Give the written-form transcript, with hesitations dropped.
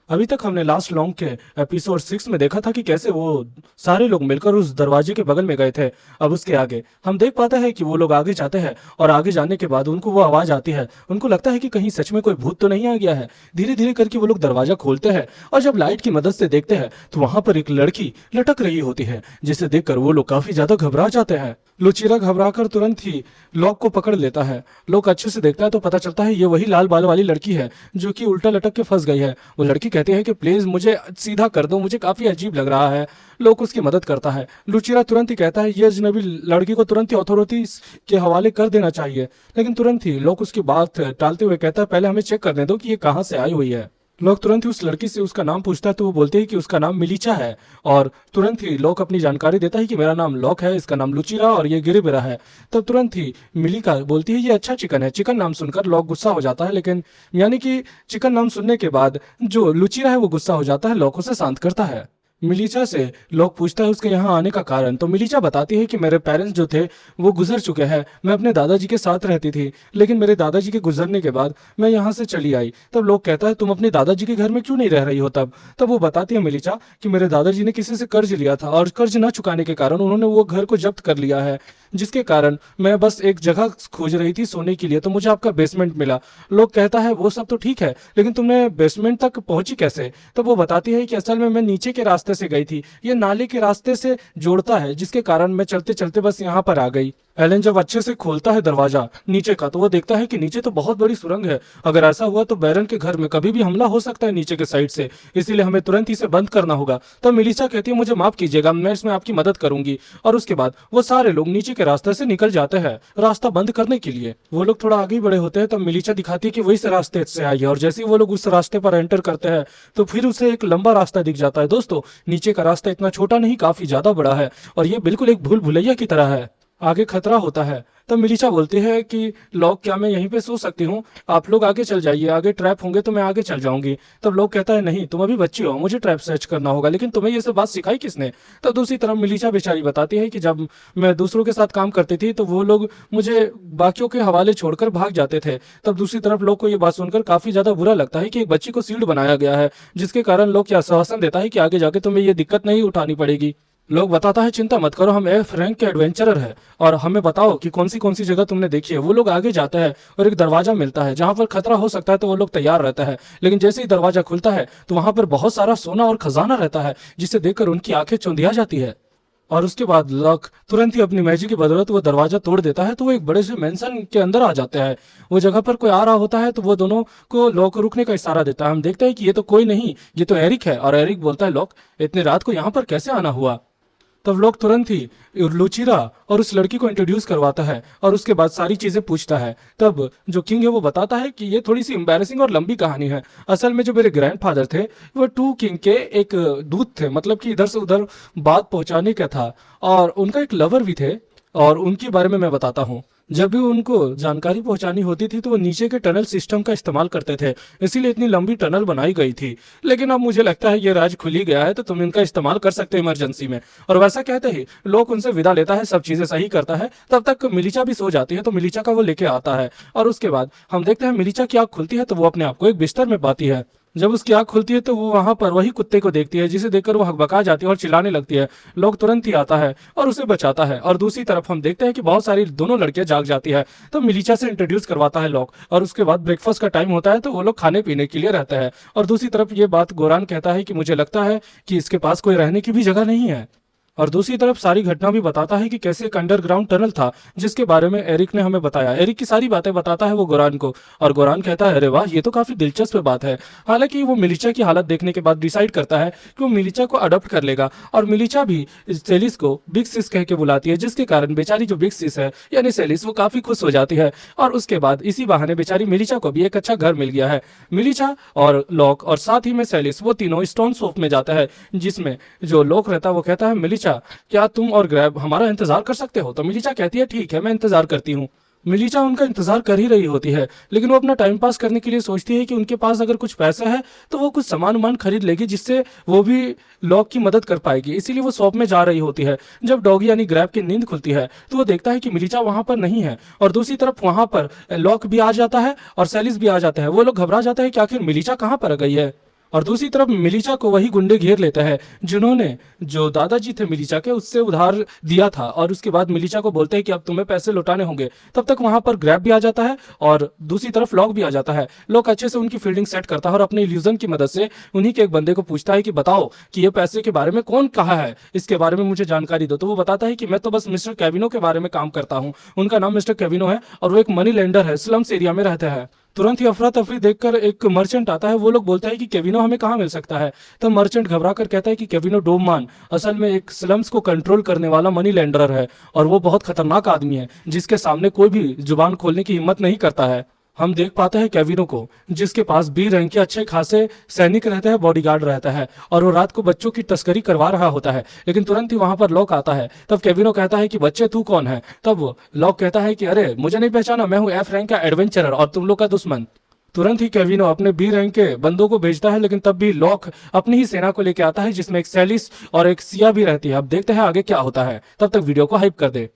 अभी तक हमने लास्ट लॉन्ग के एपिसोड 6 में देखा था कि कैसे वो सारे लोग मिलकर उस दरवाजे के बगल में गए थे। अब उसके आगे हम देख पाते हैं कि वो लोग आगे जाते हैं और आगे जाने के बाद उनको वो आवाज आती है। उनको लगता है कि कहीं सच में कोई भूत तो नहीं आ गया है। धीरे धीरे करके वो लोग दरवाजा खोलते हैं और जब लाइट की मदद से देखते हैं तो वहां पर एक लड़की लटक रही होती है, जिसे देखकर वो लोग काफी ज्यादा घबरा जाते हैं। लुचीरा घबराकर तुरंत ही लॉक को पकड़ लेता है। लोग अच्छे से देखता है तो पता चलता है ये वही लाल बाल वाली लड़की है जो कि उल्टा लटक के फंस गई है। वो लड़की कहती है कि प्लीज मुझे सीधा कर दो, मुझे काफी अजीब लग रहा है। लोग उसकी मदद करता है। लुचीरा तुरंत ही कहता है ये अजनबी लड़की को तुरंत ही अथॉरिटीज के हवाले कर देना चाहिए, लेकिन तुरंत ही लोग उसकी बात टालते हुए कहता है पहले हमें चेक करने दो कि ये कहाँ से आई हुई है। लोग तुरंत ही उस लड़की से उसका नाम पूछता है तो वो बोलते हैं कि उसका नाम मिलीचा है और तुरंत ही लोग अपनी जानकारी देता है कि मेरा नाम लॉक है, इसका नाम लुचीरा और ये गिरिबिरा है। तब तुरंत ही मिलिका बोलती है ये अच्छा चिकन है। चिकन नाम सुनकर लोग गुस्सा हो जाता है, लेकिन यानी कि चिकन नाम सुनने के बाद जो लुचीरा है वो गुस्सा हो जाता है, लोग उसे शांत करता है। मिलीचा से लोग पूछता है उसके यहाँ आने का कारण, तो मिलीचा बताती है कि मेरे पेरेंट्स जो थे वो गुजर चुके हैं। मैं अपने दादाजी के साथ रहती थी, लेकिन मेरे दादाजी के गुजरने के बाद मैं यहाँ से चली आई। तब लोग कहता है तुम अपने दादाजी के घर में क्यों नहीं रह रही हो? तब वो बताती है मिलीचा कि मेरे दादाजी ने किसी से कर्ज लिया था और कर्ज न चुकाने के कारण उन्होंने वो घर को जब्त कर लिया है, जिसके कारण मैं बस एक जगह खोज रही थी सोने के लिए, तो मुझे आपका बेसमेंट मिला। लोग कहता है वो सब तो ठीक है, लेकिन तुमने बेसमेंट तक पहुंची कैसे? तो वो बताती है कि असल में मैं नीचे के रास्ते से गई थी, ये नाले के रास्ते से जोड़ता है, जिसके कारण मैं चलते चलते बस यहाँ पर आ गई। एलन जब अच्छे से खोलता है दरवाजा नीचे का तो वो देखता है कि नीचे तो बहुत बड़ी सुरंग है। अगर ऐसा हुआ तो बैरन के घर में कभी भी हमला हो सकता है नीचे के साइड से, इसीलिए हमें तुरंत ही इसे बंद करना होगा। तब मिलीसा कहती है मुझे माफ कीजिएगा, मैं इसमें आपकी मदद करूंगी। और उसके बाद वो सारे लोग नीचे के रास्ते से निकल जाते हैं रास्ता बंद करने के लिए। वो लोग थोड़ा आगे बढ़े होते हैं तब मिलीचा दिखाती है कि वही से रास्ते से आई है, और जैसे ही वो लोग उस रास्ते पर एंटर करते हैं तो फिर उसे एक लंबा रास्ता दिख जाता है। दोस्तों, नीचे का रास्ता इतना छोटा नहीं, काफी ज्यादा बड़ा है और ये बिल्कुल एक भूल भुलैया की तरह है। आगे खतरा होता है। तब मिलीचा बोलती है कि लोग क्या मैं यहीं पे सो सकती हूँ? आप लोग आगे चल जाइए, आगे ट्रैप होंगे तो मैं आगे चल जाऊंगी। तब लोग कहता है नहीं, तुम अभी बच्ची हो, मुझे ट्रैप सर्च करना होगा। लेकिन तुम्हें ये सब बात सिखाई किसने? तब दूसरी तरफ मिलीचा बेचारी बताती है कि जब मैं दूसरों के साथ काम करती थी तो वो लोग मुझे बाकियों के हवाले छोड़कर भाग जाते थे। तब दूसरी तरफ लोग को ये बात सुनकर काफी ज्यादा बुरा लगता है कि एक बच्ची को सील्ड बनाया गया है, जिसके कारण लोग क्या आश्वासन देता है कि आगे जाके तुम्हें ये दिक्कत नहीं उठानी पड़ेगी। लोग बताता है चिंता मत करो, हम एफ रैंक के एडवेंचरर है और हमें बताओ कि कौन सी जगह तुमने देखी है। वो लोग आगे जाते हैं और एक दरवाजा मिलता है जहां पर खतरा हो सकता है, तो वो लोग तैयार रहता है। लेकिन जैसे ही दरवाजा खुलता है तो वहां पर बहुत सारा सोना और खजाना रहता है, जिसे देखकर उनकी आंखें चौंधिया जाती है। और उसके बाद लॉक तुरंत ही अपनी मैजिक की बदौलत वो दरवाजा तोड़ देता है, तो वो एक बड़े से मेंशन के अंदर आ जाते हैं। वो जगह पर कोई आ रहा होता है तो वो दोनों को लॉक को रुकने का इशारा देता है। हम देखते हैं कि ये तो कोई नहीं, ये तो एरिक है। और एरिक बोलता है लॉक, इतने रात को यहाँ पर कैसे आना हुआ? तब लोग तुरंत ही लुचिरा और उस लड़की को इंट्रोड्यूस करवाता है और उसके बाद सारी चीजें पूछता है। तब जो किंग है वो बताता है कि ये थोड़ी सी एम्बैरेसिंग और लंबी कहानी है। असल में जो मेरे ग्रैंडफादर थे वो टू किंग के एक दूत थे, मतलब कि इधर से उधर बात पहुंचाने का था, और उनका एक लवर भी थे और उनके बारे में मैं बताता हूँ। जब भी उनको जानकारी पहुंचानी होती थी तो वो नीचे के टनल सिस्टम का इस्तेमाल करते थे, इसीलिए इतनी लंबी टनल बनाई गई थी। लेकिन अब मुझे लगता है ये राज खुल ही गया है, तो तुम इनका इस्तेमाल कर सकते हो इमरजेंसी में। और वैसा कहते ही लोग उनसे विदा लेता है, सब चीजें सही करता है। तब तक मिलीचा भी सो जाती है तो मिलीचा का वो लेके आता है और उसके बाद हम देखते हैं मिलीचा की आंख खुलती है तो वो अपने आप को एक बिस्तर में पाती है। जब उसकी आंख खुलती है तो वो वहां पर वही कुत्ते को देखती है, जिसे देखकर वो हकबका जाती है और चिल्लाने लगती है। लोग तुरंत ही आता है और उसे बचाता है। और दूसरी तरफ हम देखते हैं कि बहुत सारी दोनों लड़कियां जाग जाती है, तो मिलीचा से इंट्रोड्यूस करवाता है लॉक। और उसके बाद ब्रेकफास्ट का टाइम होता है तो वो लोग खाने पीने के लिए रहते हैं। और दूसरी तरफ ये बात गोरान कहता है कि मुझे लगता है कि इसके पास कोई रहने की भी जगह नहीं है। और दूसरी तरफ सारी घटना भी बताता है कि कैसे एक अंडरग्राउंड टनल था जिसके बारे में एरिक ने हमें बताया। एरिक की सारी बातें बताता है वो गोरान को, और गोरान कहता है अरे वाह, ये तो काफी दिलचस्प बात है। हालांकि वो मिलीचा की हालत देखने के बाद डिसाइड करता है कि वो मिलीचा को अडॉप्ट कर लेगा। और मिलीचा भी सेलिस को बिग सिस कह के बुलाती है, जिसके कारण बेचारी जो बिग सिस है यानी सेलिस वो काफी खुश हो जाती है। और उसके बाद इसी बहाने बेचारी मिलीचा को भी एक अच्छा घर मिल गया है। मिलीचा और लॉक और साथ ही में सेलिस वो तीनों स्टोन सोप में जाता है, जिसमें जो लॉक रहता है वो कहता है मिलीचा क्या तुम और ग्रैब हमारा इंतजार कर सकते हो? तो मिलीचा कहती है ठीक है, मैं इंतजार करती हूँ। मिलीचा उनका इंतजार कर ही रही होती है, लेकिन वो अपना टाइम पास करने के लिए सोचती है कि उनके पास अगर कुछ पैसा है तो वो कुछ सामान उमान खरीद लेगी, जिससे वो भी लॉक की मदद कर पाएगी। इसीलिए वो शॉप में जा रही होती है। जब डॉगी यानी ग्रैब की नींद खुलती है तो वो देखता है कि मिलीचा वहां पर नहीं है, और दूसरी तरफ वहां पर लॉक भी आ जाता है और सेलिस भी आ जाता है। वो लोग घबरा जाते हैं कि आखिर मिलीचा कहाँ पर गई है। और दूसरी तरफ मिलीचा को वही गुंडे घेर लेते हैं जिन्होंने जो दादाजी थे मिलीचा के उससे उधार दिया था, और उसके बाद मिलीचा को बोलते हैं कि अब तुम्हें पैसे लौटाने होंगे। तब तक वहां पर ग्रैब भी आ जाता है और दूसरी तरफ लॉक भी आ जाता है। लॉक अच्छे से उनकी फील्डिंग सेट करता है और अपने इल्यूजन की मदद से उन्हीं के एक बंदे को पूछता है कि बताओ कि ये पैसे के बारे में कौन कहा है, इसके बारे में मुझे जानकारी दो। तो वो बताता है कि मैं तो बस मिस्टर केविनो के बारे में काम करता हूँ। उनका नाम मिस्टर केविनो है और वो एक मनी लेंडर है, स्लम्स एरिया में रहते हैं। तुरंत ही अफरा तफरी देखकर एक मर्चेंट आता है। वो लोग बोलता है कि केविनो हमें कहाँ मिल सकता है। तब मर्चेंट घबरा कर कहता है कि केविनो डोबमान असल में एक स्लम्स को कंट्रोल करने वाला मनी लेंडर है और वो बहुत खतरनाक आदमी है जिसके सामने कोई भी जुबान खोलने की हिम्मत नहीं करता है। हम देख पाते हैं केविनो को जिसके पास बी रैंक के अच्छे खासे सैनिक रहते हैं, बॉडीगार्ड रहता है, और वो रात को बच्चों की तस्करी करवा रहा होता है। लेकिन तुरंत ही वहां पर लॉक आता है। तब केविनो कहता है कि बच्चे तू कौन है। तब लॉक कहता है कि अरे मुझे नहीं पहचाना, मैं हूँ एफ रैंक का एडवेंचरर और तुम लोग का दुश्मन। तुरंत ही केविनो अपने बी रैंक के बंदों को भेजता है, लेकिन तब भी लॉक अपनी ही सेना को लेकर आता है जिसमें एक सेलिस और एक सिया भी रहती है। अब देखते हैं आगे क्या होता है, तब तक वीडियो को हाइप कर दे।